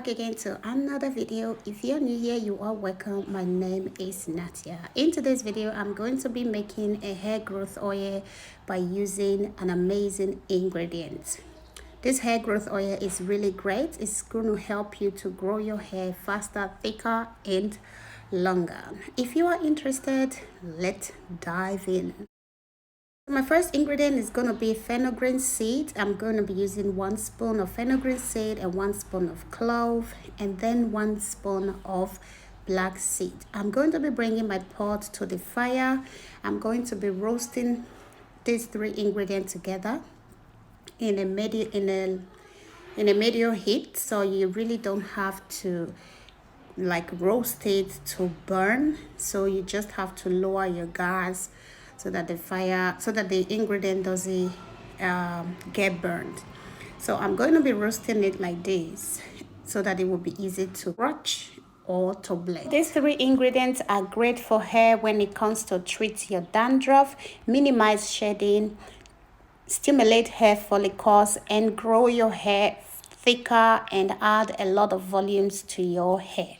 back again to another video. If you're new here, you are welcome. My name is Natia. In today's video, I'm going to be making a hair growth oil by using an amazing ingredient. This hair growth oil is really great. It's going to help you to grow your hair faster, thicker, and longer. If you are interested, let's dive in. My first ingredient is going to be fenugreek seed. I'm going to be using 1 spoon of fenugreek seed and 1 spoon of clove and then 1 spoon of black seed. I'm going to be bringing my pot to the fire. I'm going to be roasting these 3 ingredients together in a medium heat, so you really don't have to like roast it to burn. So you just have to lower your gas so that the ingredient doesn't get burned. So I'm going to be roasting it like this so that it will be easy to crush or to blend. These 3 ingredients are great for hair when it comes to treat your dandruff, minimize shedding, stimulate hair follicles, and grow your hair thicker and add a lot of volumes to your hair.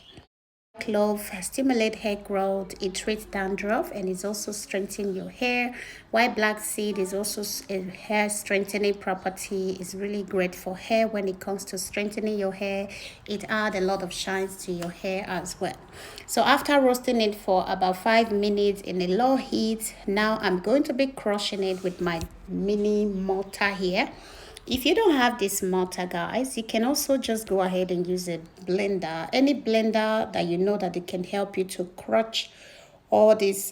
Clove stimulate hair growth, it treats dandruff, and it's also strengthening your hair. While black seed is also a hair strengthening property. It's really great for hair when it comes to strengthening your hair. It adds a lot of shines to your hair as well. So after roasting it for about 5 minutes in a low heat, now I'm going to be crushing it with my mini mortar here. If you don't have this mortar, guys, you can also just go ahead and use a blender. Any blender that you know that it can help you to crush all these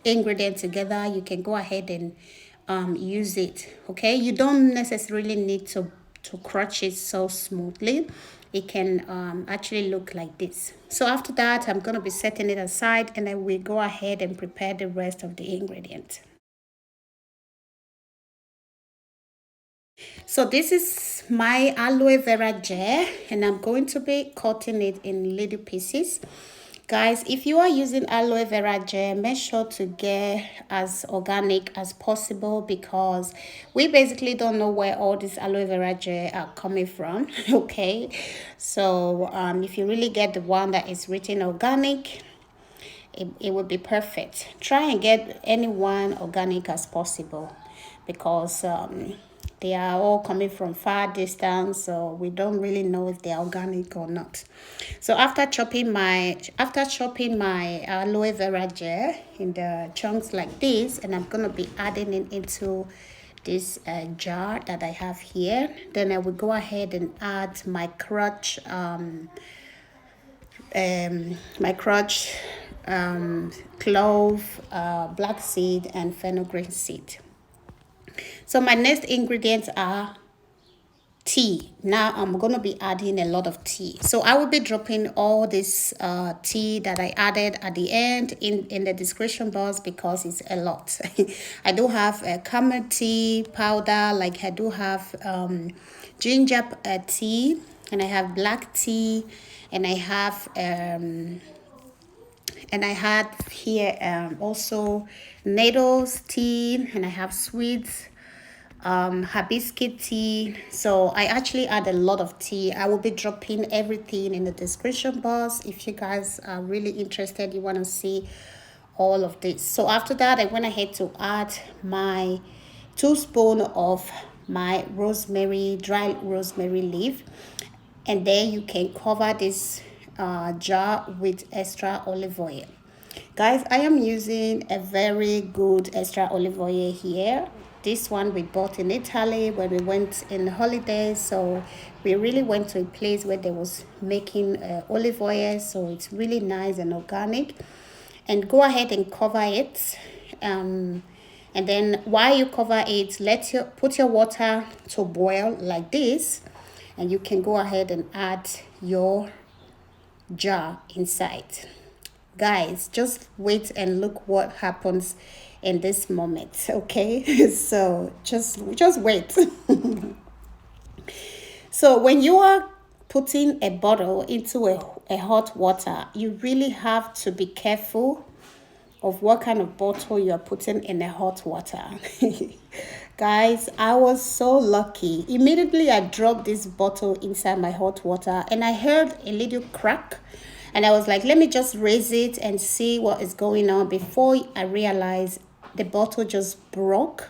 ingredients together, you can go ahead and use it. Okay, you don't necessarily need to crush it so smoothly. It can actually look like this. So after that, I'm going to be setting it aside, and then we go ahead and prepare the rest of the ingredients. So this is my aloe vera gel, and I'm going to be cutting it in little pieces. Guys, if you are using aloe vera gel, make sure to get as organic as possible, because we basically don't know where all this aloe vera gel are coming from. Okay, so if you really get the one that is written organic, it would be perfect. Try and get anyone organic as possible, because they are all coming from far distance, so we don't really know if they're organic or not. So after chopping my aloe vera gel in the chunks like this, and I'm gonna be adding it into this jar that I have here. Then I will go ahead and add my crutch clove, black seed, and fenugreek seed. So my next ingredients are tea. Now I'm going to be adding a lot of tea. So I will be dropping all this tea that I added at the end in the description box, because it's a lot. I do have a chamomile tea powder, like I do have ginger tea, and I have black tea, and I have here also nettles tea, and I have sweet hibiscus tea. So I actually add a lot of tea. I will be dropping everything in the description box if you guys are really interested, you want to see all of this. So after that, I went ahead to add my 2 spoons of my dry rosemary leaf, and then you can cover this jar with extra olive oil. Guys, I am using a very good extra olive oil here. This one we bought in Italy when we went in holidays. So we really went to a place where they was making olive oil. So it's really nice and organic. And go ahead and cover it. And then while you cover it, put your water to boil like this. And you can go ahead and add your jar inside. Guys, just wait and look what happens in this moment. Okay, so just wait. So when you are putting a bottle into a hot water, you really have to be careful of what kind of bottle you are putting in the hot water. Guys, I was so lucky. Immediately I dropped this bottle inside my hot water and I heard a little crack, and I was like, let me just raise it and see what is going on. Before I realized, the bottle just broke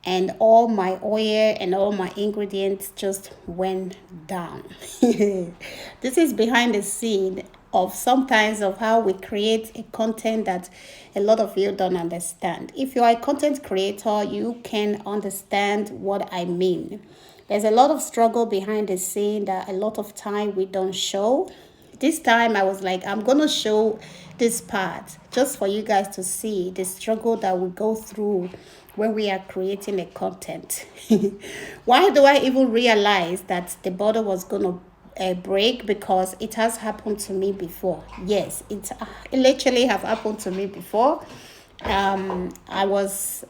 and all my oil and all my ingredients just went down. This is behind the scene of sometimes of how we create a content that a lot of you don't understand. If you are a content creator, you can understand what I mean. There's a lot of struggle behind the scene that a lot of time we don't show. This time I was like, I'm gonna show this part just for you guys to see the struggle that we go through when we are creating a content. Why do I even realize that the bottle was gonna break? Because it has happened to me before. Yes, it literally have happened to me before. I was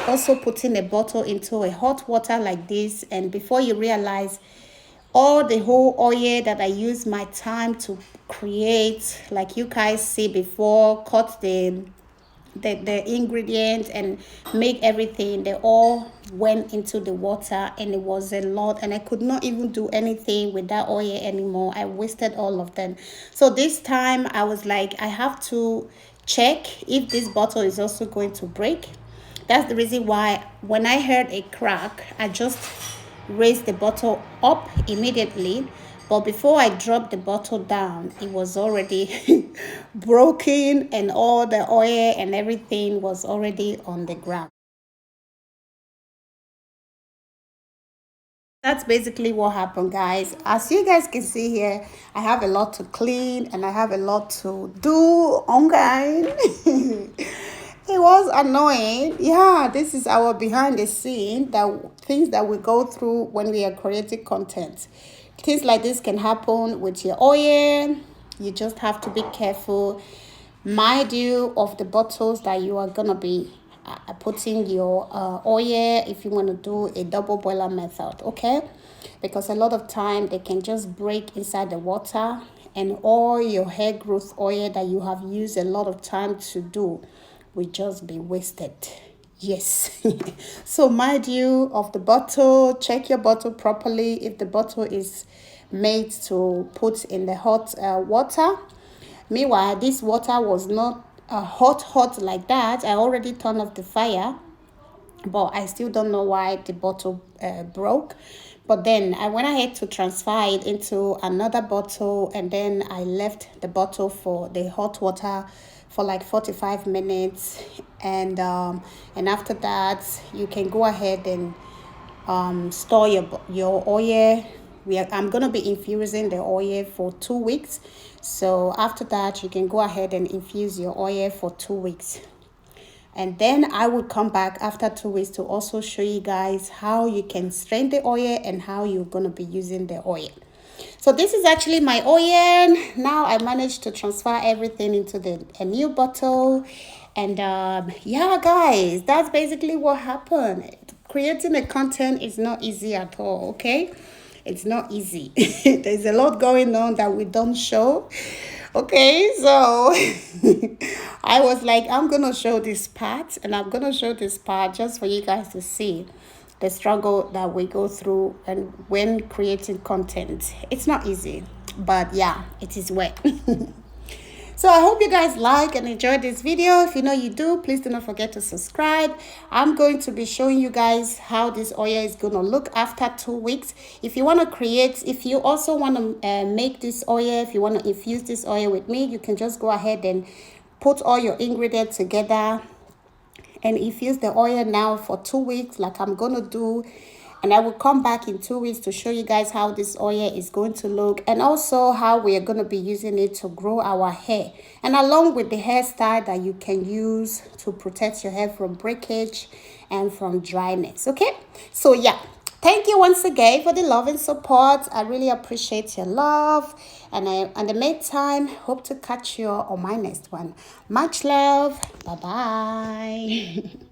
also putting a bottle into a hot water like this, and before you realize, all the whole oil that I use my time to create, like you guys see before, cut the ingredients and make everything, they all went into the water, and it was a lot, and I could not even do anything with that oil anymore. I wasted all of them. So this time I was like, I have to check if this bottle is also going to break. That's the reason why when I heard a crack, I just raised the bottle up immediately. But before I dropped the bottle down, it was already broken, and all the oil and everything was already on the ground. That's basically what happened, guys. As you guys can see here, I have a lot to clean and I have a lot to do online. It was annoying. Yeah, this is our behind the scene, that things that we go through when we are creating content. Things like this can happen with your oil. You just have to be careful. Mind you of the bottles that you are gonna be putting your oil if you want to do a double boiler method, okay? Because a lot of time they can just break inside the water, and all your hair growth oil that you have used a lot of time to do will just be wasted. Yes. So mind you of the bottle. Check your bottle properly if the bottle is made to put in the hot water. Meanwhile, this water was not hot like that. I already turned off the fire, but I still don't know why the bottle broke. But then I went ahead to transfer it into another bottle, and then I left the bottle for the hot water for like 45 minutes, and after that you can go ahead and store your oil. I'm gonna be infusing the oil for 2 weeks, so after that you can go ahead and infuse your oil for 2 weeks. And then I will come back after 2 weeks to also show you guys how you can strain the oil and how you're going to be using the oil. So this is actually my oil. Now I managed to transfer everything into a new bottle. And yeah, guys, that's basically what happened. Creating a content is not easy at all, okay? It's not easy. There's a lot going on that we don't show. Okay, so I was like, I'm gonna show this part, and I'm gonna show this part just for you guys to see the struggle that we go through and when creating content. It's not easy, but yeah, it is wet. So I hope you guys like and enjoy this video. If you know you do, please do not forget to subscribe. I'm going to be showing you guys how this oil is going to look after 2 weeks. If you want to create, if you also want to make this oil, if you want to infuse this oil with me, you can just go ahead and put all your ingredients together and infuse the oil now for 2 weeks like I'm going to do. And I will come back in 2 weeks to show you guys how this oil is going to look, and also how we are going to be using it to grow our hair, and along with the hairstyle that you can use to protect your hair from breakage and from dryness. Okay, so yeah, thank you once again for the love and support. I really appreciate your love, and in the meantime, hope to catch you on my next one. Much love. Bye bye.